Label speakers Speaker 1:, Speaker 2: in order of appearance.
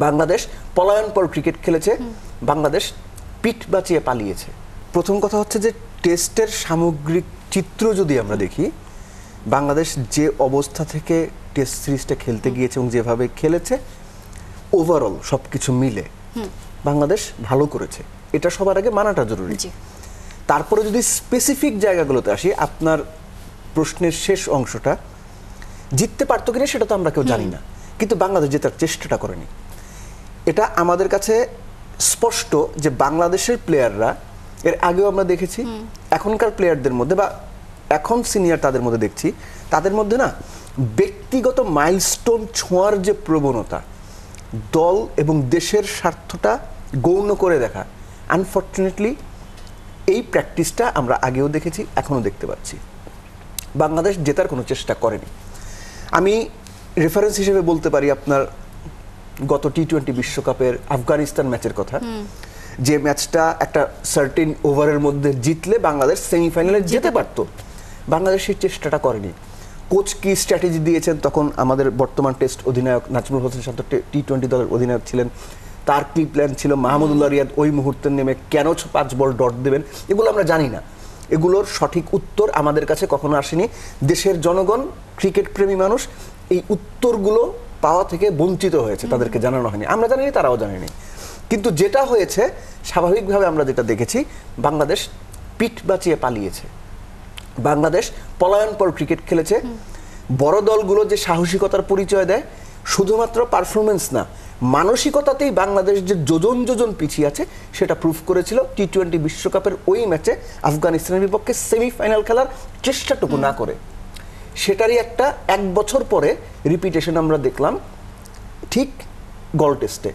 Speaker 1: Bangladesh পলায়নপর cricket খেলেছে, বাংলাদেশ পিঠ বাঁচিয়ে পালিয়েছে। প্রথম কথা হচ্ছে যে টেস্টের সামগ্রিক চিত্র যদি আমরা দেখি, বাংলাদেশ যে অবস্থা থেকে টেস্ট সিরিজটা খেলতে গিয়েছে এবং যেভাবে খেলেছে, ওভারঅল সব কিছু মিলে বাংলাদেশ ভালো করেছে, এটা সবার আগে মানাটা জরুরি। তারপরে যদি স্পেসিফিক জায়গাগুলোতে আসি, আপনার প্রশ্নের শেষ অংশটা, জিততে পারতো কিনা সেটা তো আমরা কেউ জানি না, কিন্তু বাংলাদেশ জেতার চেষ্টাটা করেনি। এটা আমাদের কাছে স্পষ্ট যে বাংলাদেশের প্লেয়াররা, এর আগেও আমরা দেখেছি, এখনকার প্লেয়ারদের মধ্যে বা এখন সিনিয়র তাদের মধ্যে দেখছি, তাদের মধ্যে না ব্যক্তিগত মাইলস্টোন ছোঁয়ার যে প্রবণতা, দল এবং দেশের স্বার্থটা গৌণ করে দেখা, আনফর্চুনেটলি এই প্র্যাকটিসটা আমরা আগেও দেখেছি, এখনও দেখতে পাচ্ছি। বাংলাদেশ জেতার কোনো চেষ্টা করেনি। আমি রেফারেন্স হিসেবে বলতে পারি আপনার গত টি-20 বিশ্বকাপের আফগানিস্তান ম্যাচের কথা, যে ম্যাচটা একটা সার্টেন ওভারের মধ্যে জিতলে বাংলাদেশ সেমিফাইনালে যেতে পারত, বাংলাদেশ সেই চেষ্টাটা করেনি। কোচ কি স্ট্র্যাটেজি দিয়েছেন, তখন আমাদের বর্তমান টেস্ট অধিনায়ক নাজমুল হোসেন শান্ত টি-20 দলের অধিনায়ক ছিলেন, তার কি প্ল্যান ছিল, মাহমুদুল্লাহ রিয়াদ ওই মুহূর্তে নেমে কেন 5 বল ডট দেবেন, এগুলো আমরা জানি না। এগুলোর সঠিক উত্তর আমাদের কাছে কখনো আসেনি। দেশের জনগণ, ক্রিকেট প্রেমী মানুষ এই উত্তরগুলো পাওয়া থেকে বঞ্চিত হয়েছে, তাদেরকে জানানো হয়নি, আমরা জানিনি, তারাও জানেনি। কিন্তু যেটা হয়েছে, স্বাভাবিকভাবে আমরা যেটা দেখেছি, বাংলাদেশ পিঠ বাঁচিয়ে পালিয়েছে। বাংলাদেশ পলায়নপর ক্রিকেট খেলেছে। বড় দলগুলো যে সাহসিকতার পরিচয় দেয়, শুধুমাত্র পারফরমেন্স না, মানসিকতাতেই বাংলাদেশ যে যোজন যোজন পিছিয়ে আছে সেটা প্রুফ করেছিল টি-20 বিশ্বকাপের ওই ম্যাচে আফগানিস্তানের বিপক্ষে সেমিফাইনাল খেলার চেষ্টাটুকু না করে। সেটারই একটা 1 বছর পরে রিপিটেশন আমরা দেখলাম ঠিক গল টেস্টে।